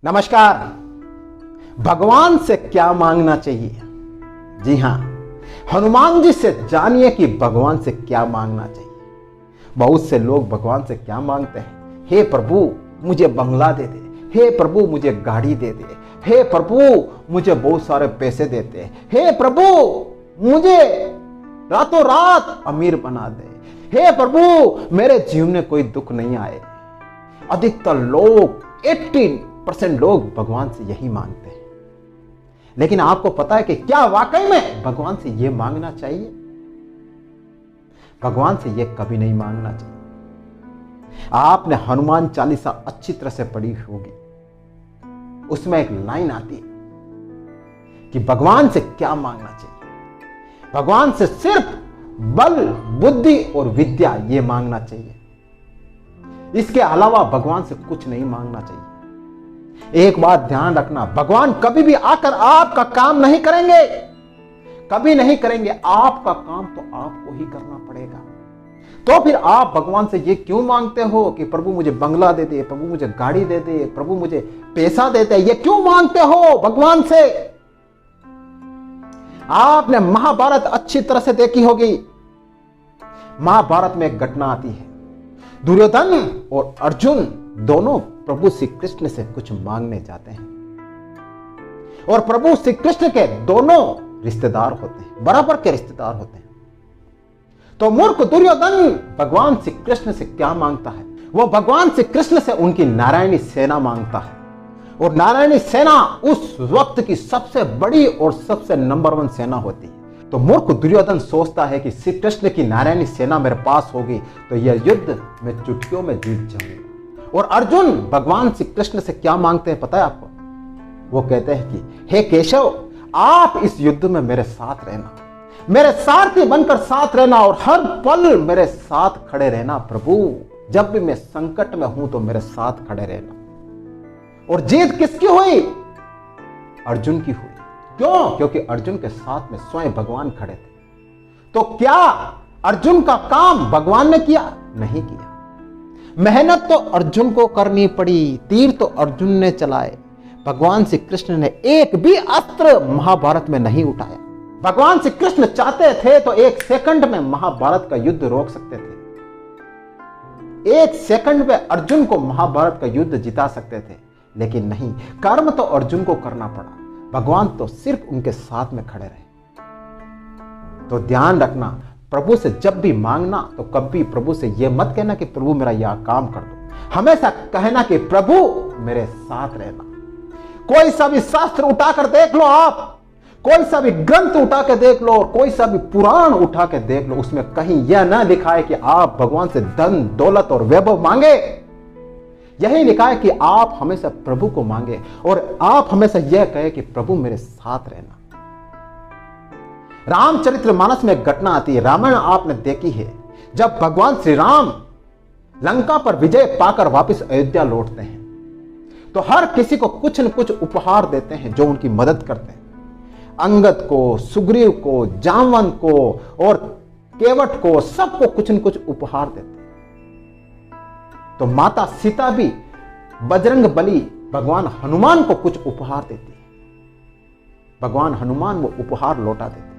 नमस्कार। भगवान से क्या मांगना चाहिए? जी हां, हनुमान जी से जानिए कि भगवान से क्या मांगना चाहिए। बहुत से लोग भगवान से क्या मांगते हैं? हे प्रभु मुझे बंगला दे दे, हे प्रभु मुझे गाड़ी दे दे, हे प्रभु मुझे बहुत सारे पैसे दे दे, हे प्रभु मुझे रातों रात अमीर बना दे, हे प्रभु मेरे जीवन में कोई दुख नहीं आए। अधिकतर लोग 80% लोग भगवान से यही मांगते हैं। लेकिन आपको पता है कि क्या वाकई में भगवान से यह मांगना चाहिए? भगवान से यह कभी नहीं मांगना चाहिए। आपने हनुमान चालीसा अच्छी तरह से पढ़ी होगी। उसमें एक लाइन आती है कि भगवान से क्या मांगना चाहिए। भगवान से सिर्फ बल, बुद्धि और विद्या ये मांगना चाहिए। इसके अलावा भगवान से कुछ नहीं मांगना चाहिए। एक बात ध्यान रखना, भगवान कभी भी आकर आपका काम नहीं करेंगे, कभी नहीं करेंगे। आपका काम तो आपको ही करना पड़ेगा। तो फिर आप भगवान से ये क्यों मांगते हो कि प्रभु मुझे बंगला दे दे, प्रभु मुझे गाड़ी दे दे, प्रभु मुझे पैसा दे दे? ये क्यों मांगते हो भगवान से? आपने महाभारत अच्छी तरह से देखी होगी। महाभारत में एक घटना आती है, दुर्योधन और अर्जुन दोनों प्रभु श्री कृष्ण से कुछ मांगने जाते हैं। और प्रभु श्री कृष्ण के दोनों रिश्तेदार होते हैं, बराबर के रिश्तेदार होते हैं। तो मूर्ख दुर्योधन भगवान श्री कृष्ण से क्या मांगता है? वो भगवान श्री कृष्ण से उनकी नारायणी सेना मांगता है। और नारायणी सेना उस वक्त की सबसे बड़ी और सबसे नंबर 1 सेना होती है। तो मूर्ख दुर्योधन सोचता है कि श्री कृष्ण की नारायणी सेना मेरे पास होगी तो यह युद्ध मैं चुटकियों में जीत जाऊंगा। और अर्जुन भगवान श्री कृष्ण से क्या मांगते हैं पता है आपको? वो कहते हैं कि हे केशव, आप इस युद्ध में मेरे साथ रहना, मेरे सारथी बनकर साथ रहना और हर पल मेरे साथ खड़े रहना। प्रभु जब भी मैं संकट में हूं तो मेरे साथ खड़े रहना। और जीत किसकी हुई? अर्जुन की हुई। क्यों? क्योंकि अर्जुन के साथ में स्वयं भगवान खड़े थे। तो क्या अर्जुन का काम भगवान ने किया? नहीं किया। मेहनत तो अर्जुन को करनी पड़ी, तीर तो अर्जुन ने चलाए। भगवान श्री कृष्ण ने एक भी अस्त्र महाभारत में नहीं उठाया। भगवान श्री कृष्ण चाहते थे तो 1 सेकंड में महाभारत का युद्ध रोक सकते थे। 1 सेकंड में अर्जुन को महाभारत का युद्ध जिता सकते थे, लेकिन नहीं। कर्म तो अर्जुन को करना पड़ा, भगवान तो सिर्फ उनके साथ में खड़े रहे। तो ध्यान रखना, प्रभु से जब भी मांगना तो कभी प्रभु से यह मत कहना कि प्रभु मेरा यह काम कर दो। हमेशा कहना कि प्रभु मेरे साथ रहना। कोई सा भी शास्त्र उठाकर देख लो, आप कोई सा भी ग्रंथ उठा के देख लो और कोई सा भी पुराण उठा के देख लो, उसमें कहीं यह ना लिखा है कि आप भगवान से धन, दौलत और वैभव मांगे। यही लिखा है कि आप हमेशा प्रभु को मांगे और आप हमेशा यह कहे कि प्रभु मेरे साथ रहना। रामचरितमानस में एक घटना आती है, रामायण आपने देखी है। जब भगवान श्री राम लंका पर विजय पाकर वापस अयोध्या लौटते हैं तो हर किसी को कुछ न कुछ उपहार देते हैं जो उनकी मदद करते हैं। अंगद को, सुग्रीव को, जामवंत को और केवट को, सबको कुछ न कुछ उपहार देते हैं। तो माता सीता भी बजरंग बली भगवान हनुमान को कुछ उपहार देती है। भगवान हनुमान वो उपहार लौटा देते हैं।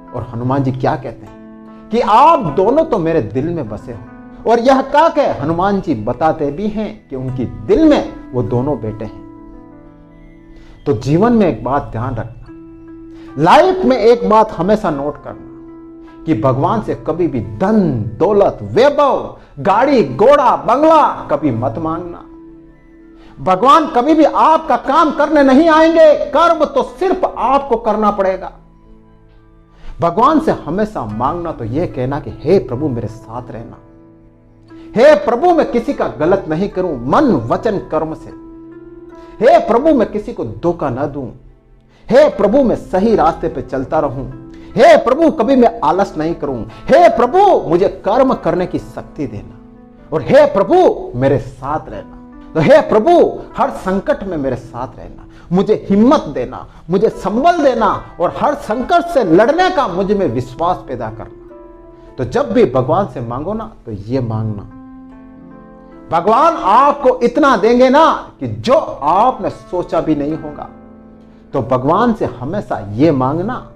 और हनुमान जी क्या कहते हैं कि आप दोनों तो मेरे दिल में बसे हो। और यह कह के हनुमान जी बताते भी हैं कि उनकी दिल में वो दोनों बेटे हैं। तो जीवन में एक बात ध्यान रखना, लाइफ में एक बात हमेशा नोट करना कि भगवान से कभी भी धन, दौलत, वैभव, गाड़ी, घोड़ा, बंगला कभी मत मांगना। भगवान कभी भी आपका काम करने नहीं आएंगे। कर्म तो सिर्फ आपको करना पड़ेगा। भगवान से हमेशा मांगना तो यह कहना कि हे प्रभु मेरे साथ रहना, हे प्रभु मैं किसी का गलत नहीं करूं मन, वचन, कर्म से। हे प्रभु मैं किसी को धोखा न दूं। हे प्रभु मैं सही रास्ते पे चलता रहूं। हे प्रभु कभी मैं आलस नहीं करूं। हे प्रभु मुझे कर्म करने की शक्ति देना। और हे प्रभु मेरे साथ रहना। तो हे प्रभु हर संकट में मेरे साथ रहना, मुझे हिम्मत देना, मुझे संबल देना और हर संकट से लड़ने का मुझ में विश्वास पैदा करना। तो जब भी भगवान से मांगो ना तो ये मांगना, भगवान आपको इतना देंगे ना कि जो आपने सोचा भी नहीं होगा। तो भगवान से हमेशा ये मांगना